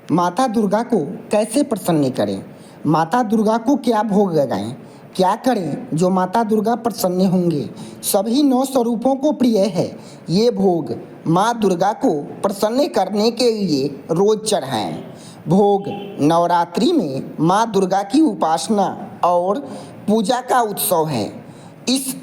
माता दुर्गा को कैसे प्रसन्न करें? माता दुर्गा को क्या भोग लगाएं? क्या करें जो माता दुर्गा प्रसन्न होंगे? सभी 9 स्वरूपों को प्रिय है ये भोग। माँ दुर्गा को प्रसन्न करने के लिए रोज चढ़ाएं। भोग नवरात्रि में माँ दुर्गा की उपासना और पूजा का उत्सव है। इस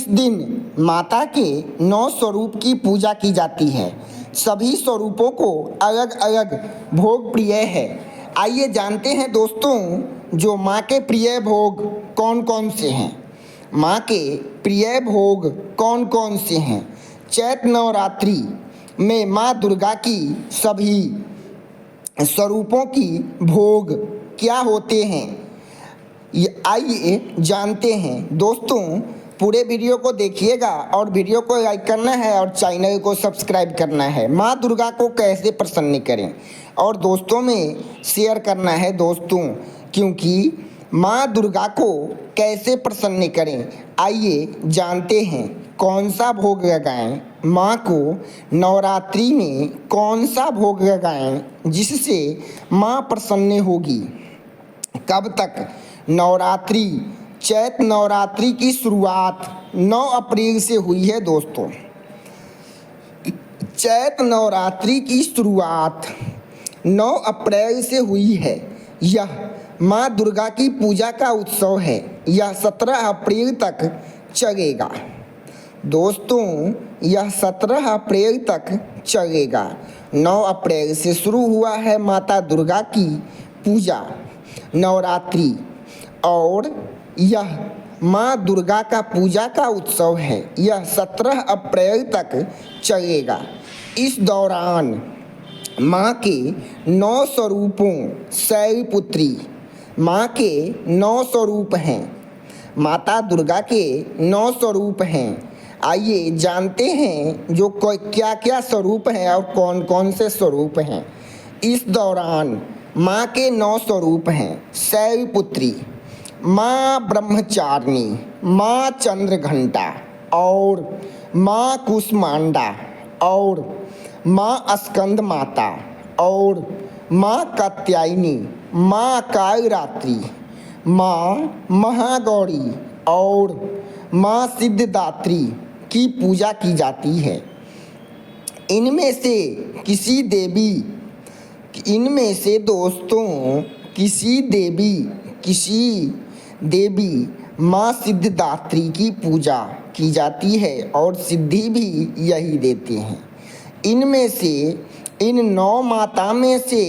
दिन माता के 9 स्वरूप की पूजा की जाती है। सभी स्वरूपों को अलग अलग भोग प्रिय है। आइए जानते हैं दोस्तों, जो माँ के प्रिय भोग कौन कौन से हैं। माँ के प्रिय भोग कौन कौन से हैं? चैत्र नवरात्रि में माँ दुर्गा की सभी स्वरूपों की भोग क्या होते हैं, आइए जानते हैं। दोस्तों पूरे वीडियो को देखिएगा और वीडियो को लाइक करना है और चैनल को सब्सक्राइब करना है। माँ दुर्गा को कैसे प्रसन्न करें और दोस्तों में शेयर करना है दोस्तों, क्योंकि माँ दुर्गा को कैसे प्रसन्न करें आइए जानते हैं। कौन सा भोग लगाएं? माँ को नवरात्रि में कौन सा भोग लगाएं जिससे माँ प्रसन्न होगी? कब तक? नवरात्रि चैत्र नवरात्रि की शुरुआत 9 अप्रैल से हुई है दोस्तों। चैत्र नवरात्रि की शुरुआत 9 अप्रैल से हुई है। यह माँ दुर्गा की पूजा का उत्सव है। यह 17 अप्रैल तक चलेगा दोस्तों। यह 17 अप्रैल तक चलेगा। 9 अप्रैल से शुरू हुआ है माता दुर्गा की पूजा नवरात्रि, और यह माँ दुर्गा का पूजा का उत्सव है। यह 17 अप्रैल तक चलेगा। इस दौरान माँ के 9 स्वरूपों शैलपुत्री, माँ के 9 स्वरूप हैं। माता दुर्गा के 9 स्वरूप हैं। आइए जानते हैं जो क्या क्या स्वरूप हैं और कौन कौन से स्वरूप हैं। इस दौरान माँ के 9 स्वरूप हैं। शैलपुत्री, माँ ब्रह्मचारिणी, माँ चंद्रघंटा और माँ कुष्मांडा और माँ स्कंद माता और माँ कात्यायनी, माँ कालरात्रि, माँ महागौरी और माँ सिद्धिदात्री की पूजा की जाती है। इनमें से दोस्तों किसी देवी माँ सिद्धिदात्री की पूजा की जाती है और सिद्धि भी यही देते हैं। इनमें से इन 9 माता में से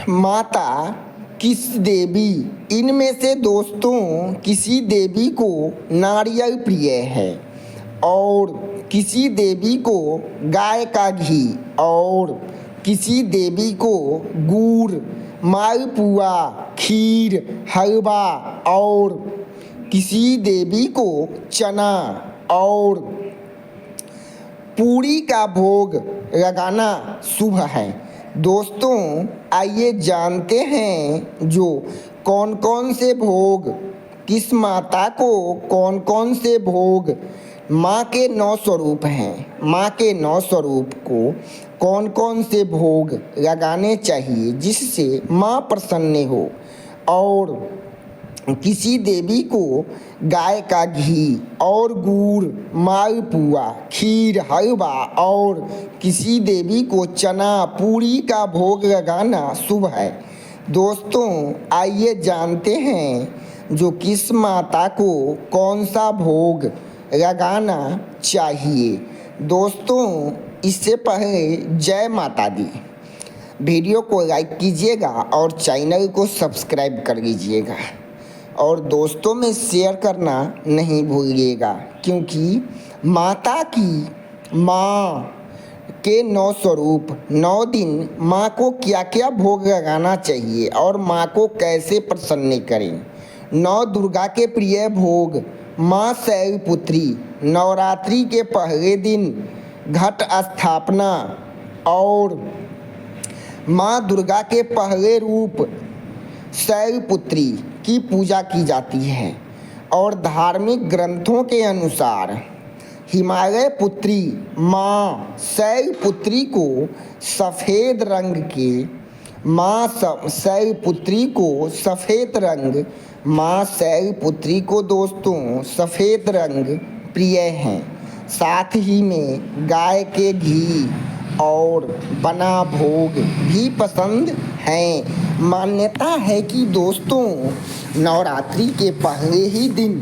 माता किस देवी, इनमें से दोस्तों किसी देवी को नारियल प्रिय है और किसी देवी को गाय का घी और किसी देवी को गुड़, मालपुआ, खीर, हलवा और किसी देवी को चना और पूरी का भोग लगाना शुभ है। दोस्तों आइए जानते हैं जो कौन कौन से भोग, किस माता को कौन कौन से भोग माँ के 9 स्वरूप हैं। माँ के 9 स्वरूप को कौन कौन से भोग लगाने चाहिए जिससे माँ प्रसन्न हो, और किसी देवी को गाय का घी और गुड़, मालपुआ, खीर, हलवा और किसी देवी को चना पूरी का भोग लगाना शुभ है। दोस्तों आइए जानते हैं जो किस माता को कौन सा भोग लगाना चाहिए। दोस्तों इससे पहले जय माता दी। वीडियो को लाइक कीजिएगा और चैनल को सब्सक्राइब कर लीजिएगा और दोस्तों में शेयर करना नहीं भूलिएगा, क्योंकि माँ के 9 स्वरूप 9 दिन माँ को क्या क्या भोग लगाना चाहिए और माँ को कैसे प्रसन्न करें। 9 दुर्गा के प्रिय भोग। माँ शैलपुत्री, नवरात्रि के पहले दिन घट स्थापना और माँ दुर्गा के पहले रूप शैलपुत्री की पूजा की जाती है। और धार्मिक ग्रंथों के अनुसार हिमालय पुत्री माँ शैलपुत्री को सफ़ेद रंग के शैलपुत्री को सफ़ेद रंग माँ शैलपुत्री को दोस्तों सफ़ेद रंग प्रिय हैं। साथ ही में गाय के घी और बना भोग भी पसंद हैं। मान्यता है कि दोस्तों नवरात्रि के पहले ही दिन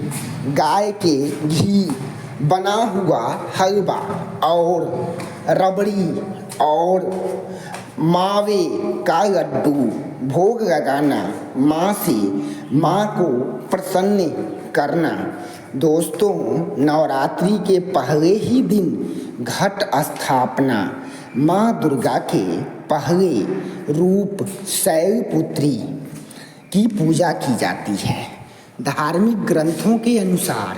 गाय के घी बना हुआ हलवा और रबड़ी और मावे का लड्डू भोग लगाना, माँ को प्रसन्न करना। दोस्तों नवरात्रि के पहले ही दिन घट स्थापना, माँ दुर्गा के पहले रूप शैलपुत्री की पूजा की जाती है। धार्मिक ग्रंथों के अनुसार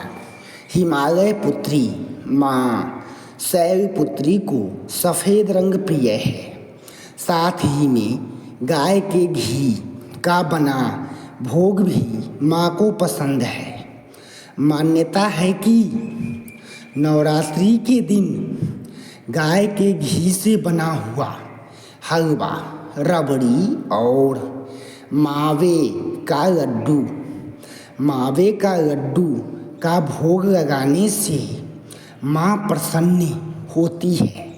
हिमालय पुत्री माँ शैलपुत्री को सफ़ेद रंग प्रिय है। साथ ही में गाय के घी का बना भोग भी माँ को पसंद है। मान्यता है कि नवरात्रि के दिन गाय के घी से बना हुआ हलवा, रबड़ी और मावे का लड्डू का भोग लगाने से माँ प्रसन्न होती है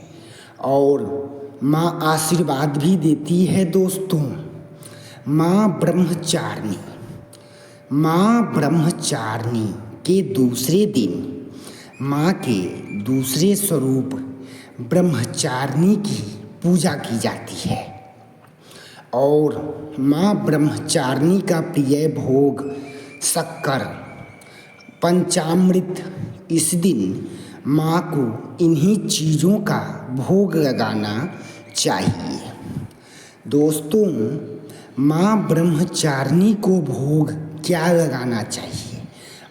और माँ आशीर्वाद भी देती है। दोस्तों माँ ब्रह्मचारिणी के दूसरे दिन माँ के दूसरे स्वरूप ब्रह्मचारिणी की पूजा की जाती है और माँ ब्रह्मचारिणी का प्रिय भोग शक्कर पंचामृत। इस दिन माँ को इन्हीं चीज़ों का भोग लगाना चाहिए। दोस्तों माँ ब्रह्मचारिणी को भोग क्या लगाना चाहिए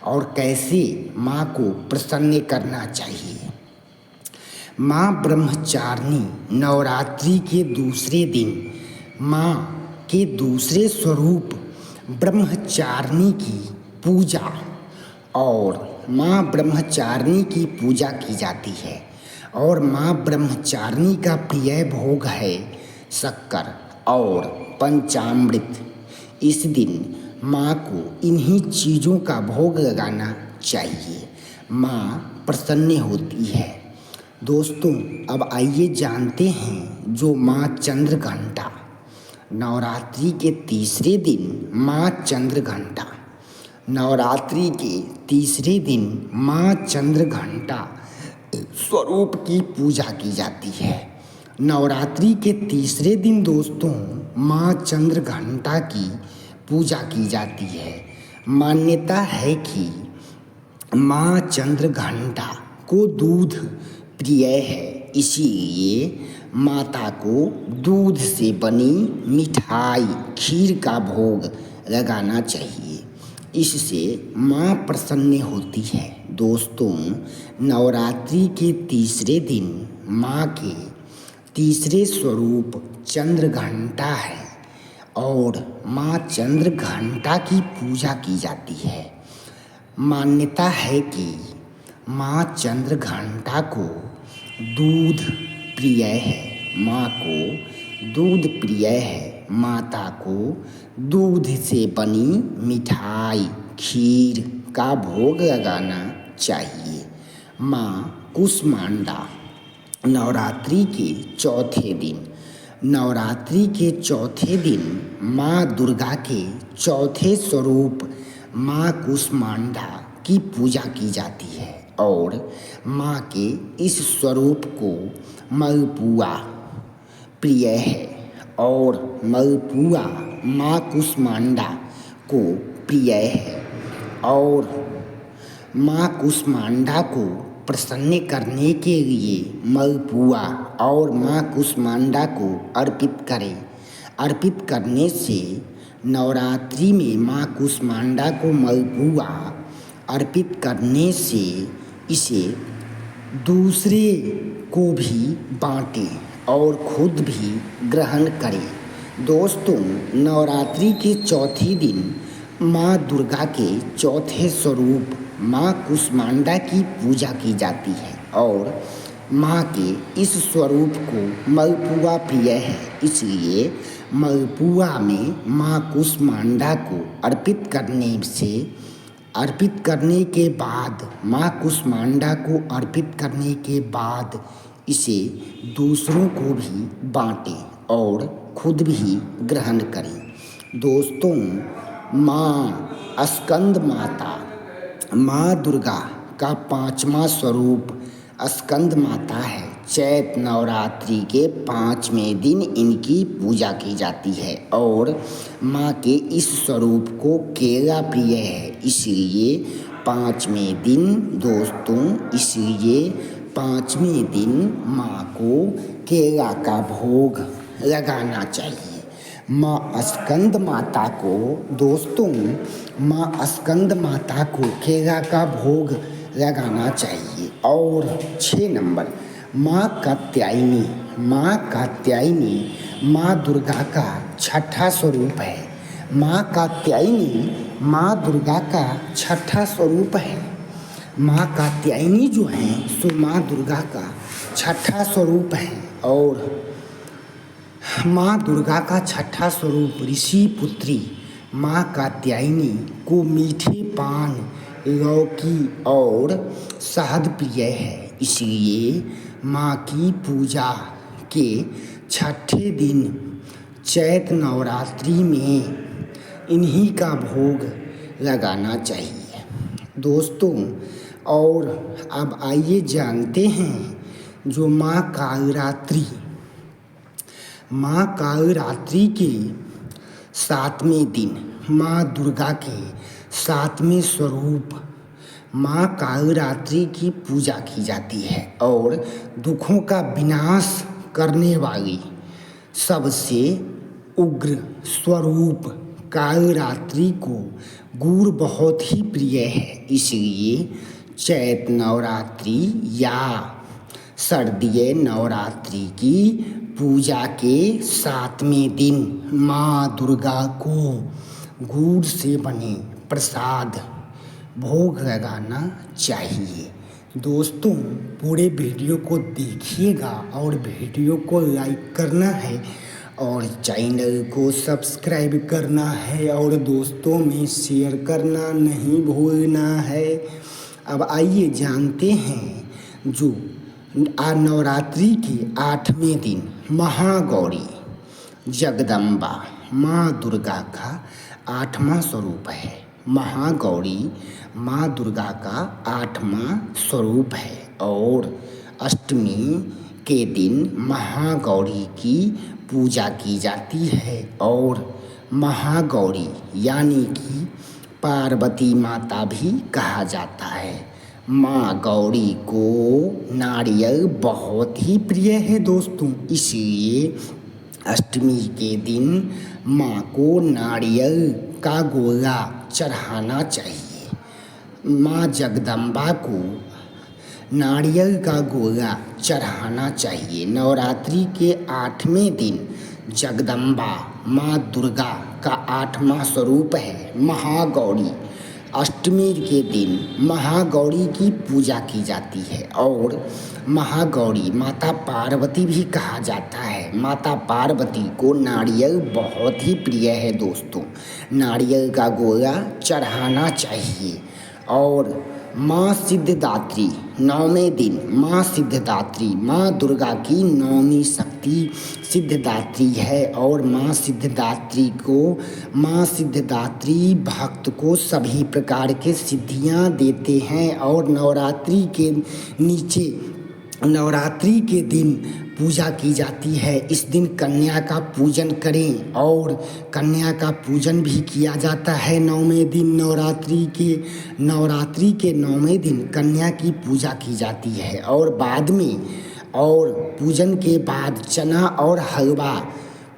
और कैसे माँ को प्रसन्न करना चाहिए। माँ ब्रह्मचारिणी नवरात्रि के दूसरे दिन माँ के दूसरे स्वरूप ब्रह्मचारिणी की पूजा और माँ ब्रह्मचारिणी की पूजा की जाती है और माँ ब्रह्मचारिणी का प्रिय भोग है शक्कर और पंचामृत। इस दिन माँ को इन्हीं चीज़ों का भोग लगाना चाहिए, माँ प्रसन्न होती है। दोस्तों अब आइए जानते हैं जो माँ चंद्रघंटा। नवरात्रि के तीसरे दिन माँ चंद्रघंटा, नवरात्रि के तीसरे दिन माँ चंद्रघंटा स्वरूप की पूजा की जाती है। नवरात्रि के तीसरे दिन दोस्तों माँ चंद्रघंटा की पूजा की जाती है। मान्यता है कि माँ चंद्रघंटा को दूध प्रिय है, इसीलिए माता को दूध से बनी मिठाई खीर का भोग लगाना चाहिए, इससे माँ प्रसन्न होती है। दोस्तों नवरात्रि के तीसरे दिन माँ के तीसरे स्वरूप चंद्रघंटा है और माँ चंद्रघंटा की पूजा की जाती है। मान्यता है कि माँ चंद्रघंटा को दूध प्रिय है, माँ को दूध प्रिय है। माता को दूध से बनी मिठाई खीर का भोग लगाना चाहिए। माँ कुष्मांडा नवरात्रि के चौथे दिन माँ दुर्गा के चौथे स्वरूप माँ कुष्मांडा की पूजा की जाती है और माँ के इस स्वरूप को मलपुआ प्रिय है और मलपुआ माँ कुष्मांडा को प्रिय है और माँ कुष्मांडा को प्रसन्न करने के लिए मलपुआ और माँ कुष्मांडा को अर्पित करने से नवरात्रि में माँ कुष्मांडा को मलपुआ अर्पित करने से इसे दूसरे को भी बांटे और खुद भी ग्रहण करें। दोस्तों नवरात्रि के चौथे दिन माँ दुर्गा के चौथे स्वरूप माँ कुष्मांडा की पूजा की जाती है और माँ के इस स्वरूप को मलपुआ प्रिय है, इसलिए मलपुआ में माँ कुष्मांडा को अर्पित करने के बाद माँ कुष्मांडा को अर्पित करने के बाद इसे दूसरों को भी बांटें और खुद भी ग्रहण करें। दोस्तों, माँ स्कंद माता, माँ दुर्गा का 5वां स्वरूप स्कंद माता है। चैत नवरात्रि के 5वें दिन इनकी पूजा की जाती है और माँ के इस स्वरूप को केला प्रिय है, इसलिए 5वें दिन इसलिए 5वें दिन माँ को केला का भोग लगाना चाहिए। माँ स्कंद माता को केला का भोग लगाना चाहिए। और 6 नंबर, माँ कात्यायनी माँ दुर्गा का 6ठा स्वरूप है। माँ कात्यायनी माँ दुर्गा का 6ठा स्वरूप है। माँ कात्यायनी जो हैं सो माँ दुर्गा का 6ठा स्वरूप है और माँ दुर्गा का 6ठा स्वरूप ऋषि पुत्री माँ कात्यायनी को मीठे पान, लौकी और शहद प्रिय है, इसलिए माँ की पूजा के 6ठे दिन चैत नवरात्रि में इन्हीं का भोग लगाना चाहिए। दोस्तों, और अब आइए जानते हैं जो माँ कालरात्रि के 7वें दिन माँ दुर्गा के 7वें स्वरूप माँ कालरात्रि की पूजा की जाती है और दुखों का विनाश करने वाली सबसे उग्र स्वरूप कालरात्रि को गुड़ बहुत ही प्रिय है, इसलिए चैत नवरात्रि या शारदीय नवरात्रि की पूजा के 7वें दिन माँ दुर्गा को गुड़ से बने प्रसाद भोग लगाना चाहिए। दोस्तों, पूरे वीडियो को देखिएगा और वीडियो को लाइक करना है और चैनल को सब्सक्राइब करना है और दोस्तों में शेयर करना नहीं भूलना है। अब आइए जानते हैं जो नवरात्रि के 8वें दिन महागौरी जगदम्बा माँ दुर्गा का 8वां स्वरूप है। महागौरी माँ दुर्गा का 8वां स्वरूप है और अष्टमी के दिन महागौरी की पूजा की जाती है और महागौरी यानी कि पार्वती माता भी कहा जाता है। माँ गौरी को नारियल बहुत ही प्रिय है दोस्तों, इसलिए अष्टमी के दिन माँ को नारियल का गोला चढ़ाना चाहिए। माँ जगदम्बा को नारियल का गोला चढ़ाना चाहिए। नवरात्रि के 8वें दिन जगदम्बा माँ दुर्गा का 8वां स्वरूप है महागौरी। अष्टमी के दिन महागौरी की पूजा की जाती है और महागौरी माता पार्वती भी कहा जाता है। माता पार्वती को नारियल बहुत ही प्रिय है दोस्तों, नारियल का गोला चढ़ाना चाहिए। और माँ सिद्धिदात्री 9वें दिन माँ सिद्धिदात्री माँ दुर्गा की 9वीं शक्ति सिद्धिदात्री है और माँ सिद्धिदात्री भक्त को सभी प्रकार के सिद्धियाँ देते हैं और नवरात्रि के दिन पूजा की जाती है। इस दिन कन्या का पूजन करें और कन्या का पूजन भी किया जाता है। 9वें दिन नवरात्रि के 9वें दिन कन्या की पूजा की जाती है और बाद में और पूजन के बाद चना और हलवा,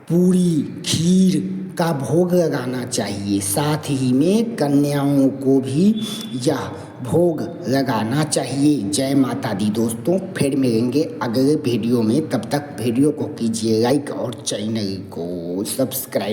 पूरी, खीर का भोग लगाना चाहिए। साथ ही में कन्याओं को भी यह भोग लगाना चाहिए। जय माता दी दोस्तों, फिर मिलेंगे अगले वीडियो में। तब तक वीडियो को कीजिए लाइक और चैनल को सब्सक्राइब।